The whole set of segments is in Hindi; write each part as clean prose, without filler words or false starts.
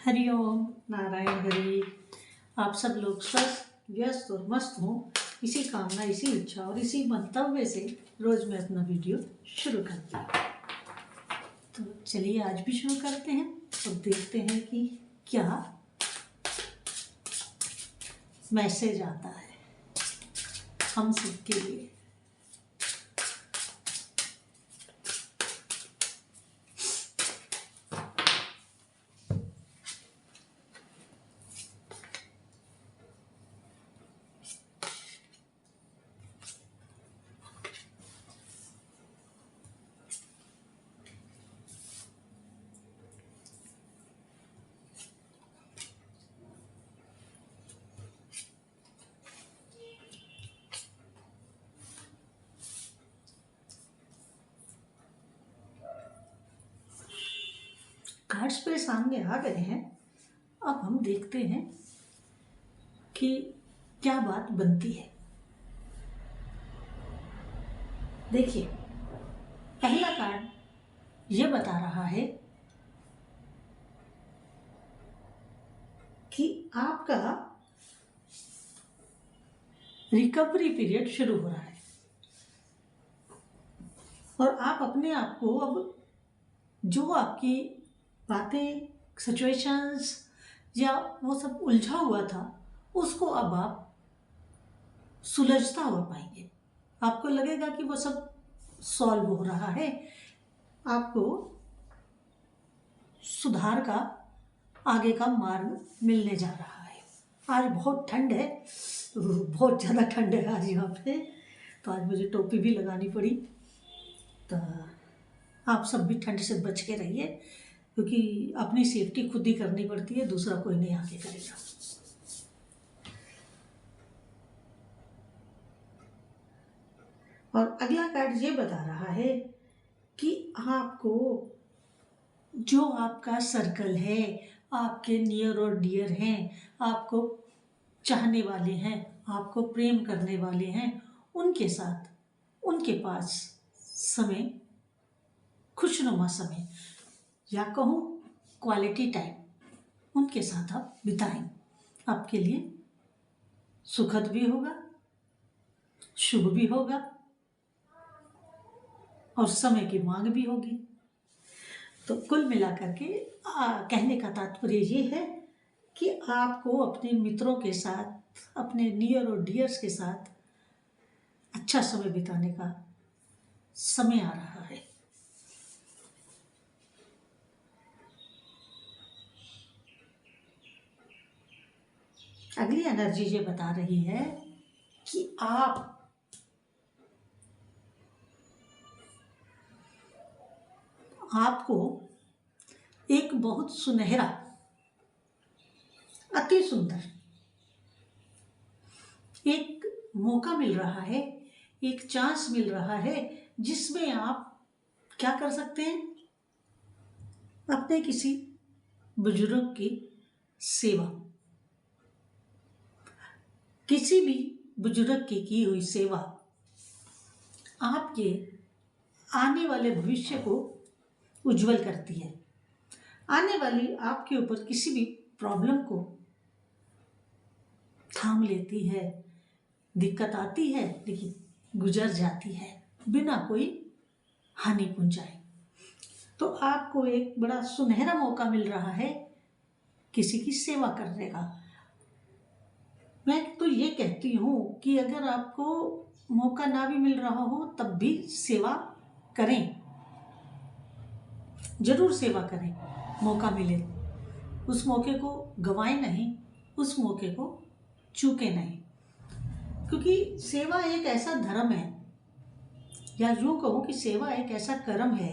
हरिओम नारायण हरि। आप सब लोग स्वस्थ व्यस्त और मस्त हों, इसी कामना, इसी इच्छा और इसी मंतव्य से रोज मैं अपना वीडियो शुरू करती हूँ। तो चलिए आज भी शुरू करते हैं और देखते हैं कि क्या मैसेज आता है हम सबके लिए। कार्ड्स पे सामने आ गए हैं। अब हम देखते हैं कि क्या बात बनती है। देखिए, पहला कार्ड ये बता रहा है कि आपका रिकवरी पीरियड शुरू हो रहा है और आप अपने आप को अब जो आपकी बातें, सिचुएशंस या वो सब उलझा हुआ था, उसको अब आप सुलझता हो पाएंगे। आपको लगेगा कि वो सब सॉल्व हो रहा है, आपको सुधार का आगे का मार्ग मिलने जा रहा है। आज बहुत ठंड है, बहुत ज़्यादा ठंड है आज यहाँ पे, तो आज मुझे टोपी भी लगानी पड़ी। तो आप सब भी ठंड से बच के रहिए, क्योंकि अपनी सेफ्टी खुद ही करनी पड़ती है, दूसरा कोई नहीं आके करेगा। और अगला कार्ड ये बता रहा है कि आपको जो आपका सर्कल है, आपके नियर और डियर हैं, आपको चाहने वाले हैं, आपको प्रेम करने वाले हैं, उनके साथ, उनके पास समय, खुशनुमा समय या कहूँ क्वालिटी टाइम उनके साथ आप बिताएं। आपके लिए सुखद भी होगा, शुभ भी होगा और समय की मांग भी होगी। तो कुल मिलाकर के कहने का तात्पर्य ये है कि आपको अपने मित्रों के साथ, अपने नियर और डियर्स के साथ अच्छा समय बिताने का समय आ रहा है। अगली एनर्जी ये बता रही है कि आपको एक बहुत सुनहरा, अति सुंदर एक मौका मिल रहा है, एक चांस मिल रहा है, जिसमें आप क्या कर सकते हैं, अपने किसी बुजुर्ग की सेवा, किसी भी बुजुर्ग की हुई सेवा आपके आने वाले भविष्य को उज्जवल करती है। आने वाली आपके ऊपर किसी भी प्रॉब्लम को थाम लेती है। दिक्कत आती है लेकिन गुजर जाती है बिना कोई हानि पहुंचाए। तो आपको एक बड़ा सुनहरा मौका मिल रहा है किसी की सेवा करने का। मैं तो ये कहती हूँ कि अगर आपको मौका ना भी मिल रहा हो तब भी सेवा करें, जरूर सेवा करें। मौका मिले उस मौके को गंवाएं नहीं, उस मौके को चूके नहीं, क्योंकि सेवा एक ऐसा धर्म है, या यूँ कहूँ कि सेवा एक ऐसा कर्म है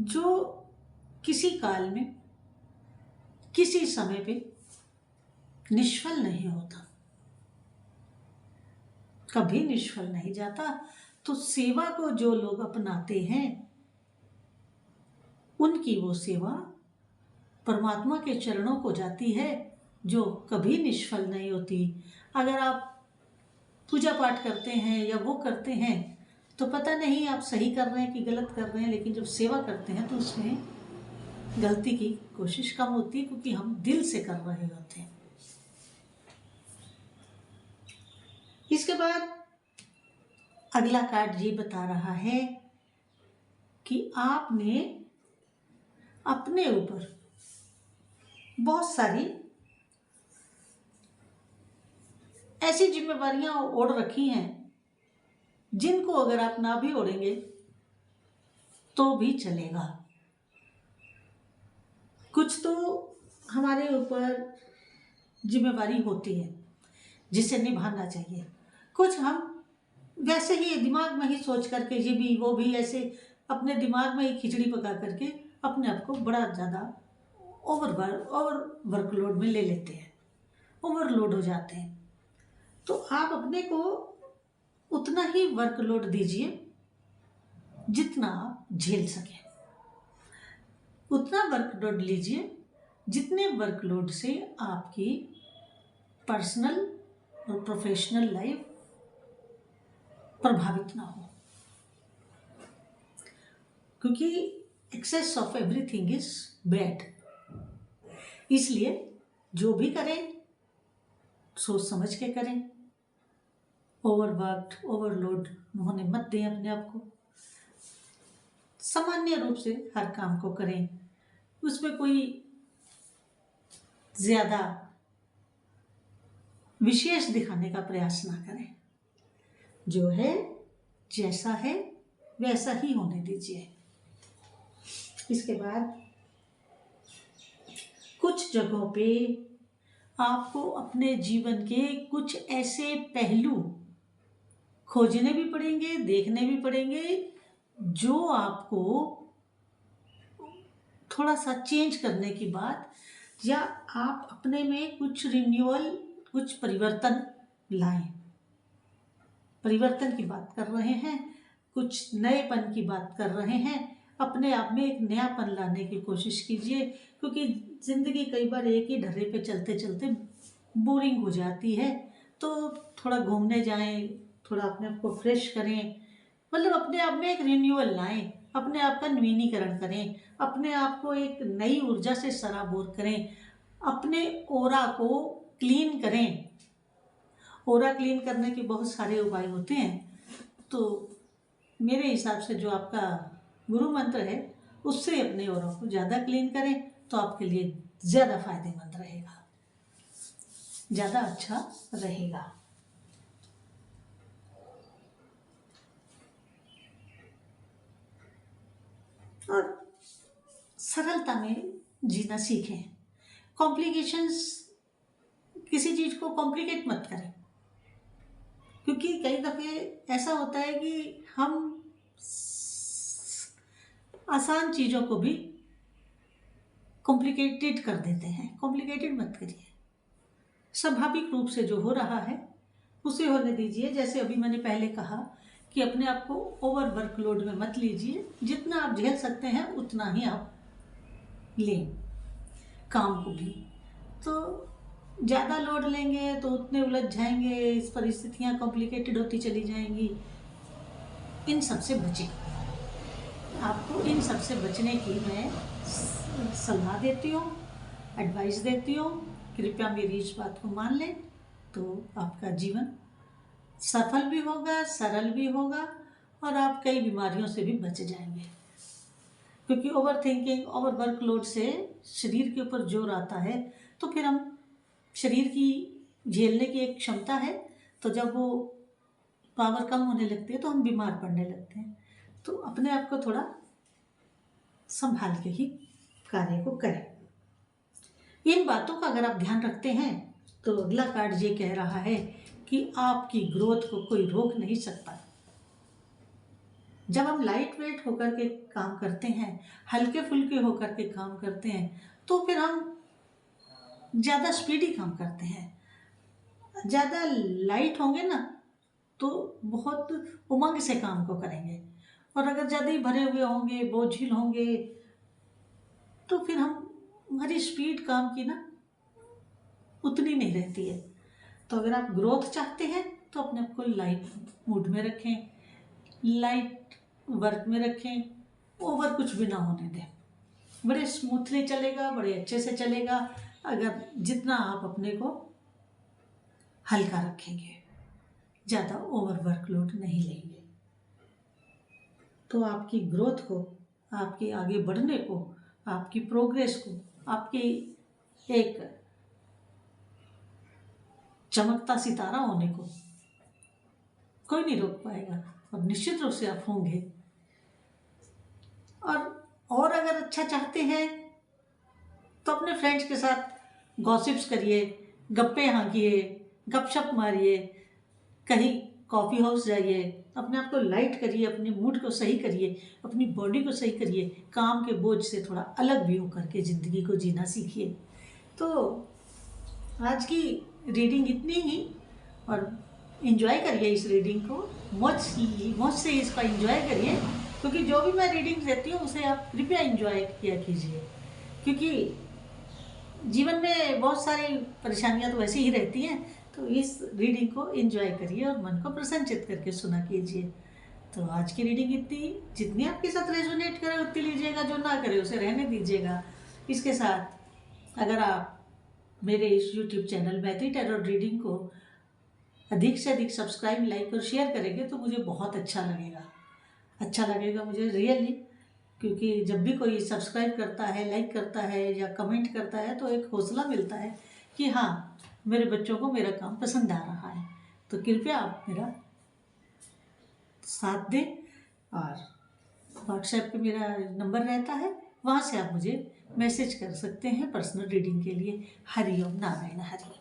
जो किसी काल में, किसी समय पे निष्फल नहीं होता, कभी निष्फल नहीं जाता। तो सेवा को जो लोग अपनाते हैं उनकी वो सेवा परमात्मा के चरणों को जाती है, जो कभी निष्फल नहीं होती। अगर आप पूजा पाठ करते हैं या वो करते हैं तो पता नहीं आप सही कर रहे हैं कि गलत कर रहे हैं, लेकिन जब सेवा करते हैं तो उसमें गलती की कोशिश कम होती है, क्योंकि हम दिल से कर रहे होते हैं। इसके बाद अगला कार्ड ये बता रहा है कि आपने अपने ऊपर बहुत सारी ऐसी जिम्मेवारियां ओढ़ रखी हैं जिनको अगर आप ना भी ओढ़ेंगे तो भी चलेगा। कुछ तो हमारे ऊपर जिम्मेवारी होती है जिसे निभाना चाहिए, कुछ हम वैसे ही दिमाग में ही सोच करके ये भी वो भी ऐसे अपने दिमाग में ही खिचड़ी पका करके अपने आप को बड़ा ज़्यादा ओवर वर्कलोड में ले लेते हैं, ओवरलोड हो जाते हैं। तो आप अपने को उतना ही वर्कलोड दीजिए जितना आप झेल सकें, उतना वर्कलोड लीजिए जितने वर्कलोड से आपकी पर्सनल और प्रोफेशनल लाइफ प्रभावित ना हो, क्योंकि excess of everything is bad. इसलिए जो भी करें सोच समझ के करें, ओवरवर्क्ड ओवरलोड होने मत दें अपने आप को। सामान्य रूप से हर काम को करें, उसमें कोई ज़्यादा विशेष दिखाने का प्रयास ना करें। जो है जैसा है वैसा ही होने दीजिए। इसके बाद कुछ जगहों पे आपको अपने जीवन के कुछ ऐसे पहलू खोजने भी पड़ेंगे, देखने भी पड़ेंगे, जो आपको थोड़ा सा चेंज करने की बात, या आप अपने में कुछ रिन्यूअल, कुछ परिवर्तन लाएं। परिवर्तन की बात कर रहे हैं, कुछ नएपन की बात कर रहे हैं, अपने आप में एक नयापन लाने की कोशिश कीजिए, क्योंकि ज़िंदगी कई बार एक ही ढर्रे पे चलते चलते बोरिंग हो जाती है। तो थोड़ा घूमने जाएं, थोड़ा अपने आप को फ्रेश करें, मतलब अपने आप में एक रिन्यूअल लाएं, अपने आप का नवीनीकरण करें, अपने आप को एक नई ऊर्जा से सराबोर करें, अपने ओरा को क्लीन करें। ओरा क्लीन करने के बहुत सारे उपाय होते हैं, तो मेरे हिसाब से जो आपका गुरु मंत्र है उससे अपने ओरा को ज़्यादा क्लीन करें तो आपके लिए ज़्यादा फायदेमंद रहेगा, ज़्यादा अच्छा रहेगा। और सरलता में जीना सीखें। कॉम्प्लिकेशंस, किसी चीज़ को कॉम्प्लिकेट मत करें, क्योंकि कई दफ़े ऐसा होता है कि हम आसान चीज़ों को भी कॉम्प्लिकेटेड कर देते हैं। कॉम्प्लिकेटेड मत करिए, स्वाभाविक रूप से जो हो रहा है उसे होने दीजिए। जैसे अभी मैंने पहले कहा कि अपने आप को ओवर वर्कलोड में मत लीजिए, जितना आप झेल सकते हैं उतना ही आप लें काम को भी। तो ज़्यादा लोड लेंगे तो उतने उलझ जाएंगे, इस परिस्थितियाँ कॉम्प्लिकेटेड होती चली जाएंगी। इन सब से बचें। आपको इन सब से बचने की मैं सलाह देती हूँ, एडवाइस देती हूँ। कृपया मेरी इस बात को मान लें तो आपका जीवन सफल भी होगा, सरल भी होगा, और आप कई बीमारियों से भी बच जाएंगे। क्योंकि ओवर थिंकिंग, ओवर वर्कलोड से शरीर के ऊपर जोर आता है, तो फिर हम शरीर की झेलने की एक क्षमता है, तो जब वो पावर कम होने लगती है तो हम बीमार पड़ने लगते हैं। तो अपने आप को थोड़ा संभाल के ही कार्य को करें। इन बातों का अगर आप ध्यान रखते हैं तो अगला कार्ड ये कह रहा है कि आपकी ग्रोथ को कोई रोक नहीं सकता। जब हम लाइट वेट होकर के काम करते हैं, हल्के फुल्के होकर के काम करते हैं, तो फिर हम ज़्यादा स्पीडी काम करते हैं। ज़्यादा लाइट होंगे ना तो बहुत उमंग से काम को करेंगे, और अगर ज़्यादा ही भरे हुए होंगे, बोझिल होंगे, तो फिर हमारी स्पीड काम की ना उतनी नहीं रहती है। तो अगर आप ग्रोथ चाहते हैं तो अपने आप को लाइट मूड में रखें, लाइट वर्क में रखें, ओवर कुछ भी ना होने दें। बड़े स्मूथली चलेगा, बड़े अच्छे से चलेगा, अगर जितना आप अपने को हल्का रखेंगे, ज़्यादा ओवर वर्कलोड नहीं लेंगे। तो आपकी ग्रोथ को, आपके आगे बढ़ने को, आपकी प्रोग्रेस को, आपकी एक चमकता सितारा होने को कोई नहीं रोक पाएगा, और निश्चित रूप से आप होंगे। और अगर अच्छा चाहते हैं तो अपने फ्रेंड्स के साथ गॉसिप्स करिए, गप्पे हाँकिए, गपशप मारिए, कहीं कॉफ़ी हाउस जाइए, अपने आप को लाइट करिए, अपने मूड को सही करिए, अपनी बॉडी को सही करिए, काम के बोझ से थोड़ा अलग भी होकर के ज़िंदगी को जीना सीखिए। तो आज की रीडिंग इतनी ही, और इन्जॉय करिए इस रीडिंग को, मौज से इसका इन्जॉय करिए, क्योंकि जो भी मैं रीडिंग देती हूँ उसे आप कृपया इन्जॉय किया कीजिए, क्योंकि जीवन में बहुत सारी परेशानियाँ तो वैसे ही रहती हैं। तो इस रीडिंग को एंजॉय करिए और मन को प्रसन्नचित करके सुना कीजिए। तो आज की रीडिंग इतनी, जितनी आपके साथ रेजोनेट करे उतनी लीजिएगा, जो ना करे उसे रहने दीजिएगा। इसके साथ अगर आप मेरे इस YouTube channel Maithili tarot reading को अधिक से अधिक सब्सक्राइब, लाइक और शेयर करेंगे तो मुझे बहुत अच्छा लगेगा मुझे रियली, क्योंकि जब भी कोई सब्सक्राइब करता है, लाइक करता है या कमेंट करता है तो एक हौसला मिलता है कि हाँ, मेरे बच्चों को मेरा काम पसंद आ रहा है। तो कृपया आप मेरा साथ दें, और व्हाट्सएप पे मेरा नंबर रहता है, वहाँ से आप मुझे मैसेज कर सकते हैं पर्सनल रीडिंग के लिए। हरि ओम नारायण हरि।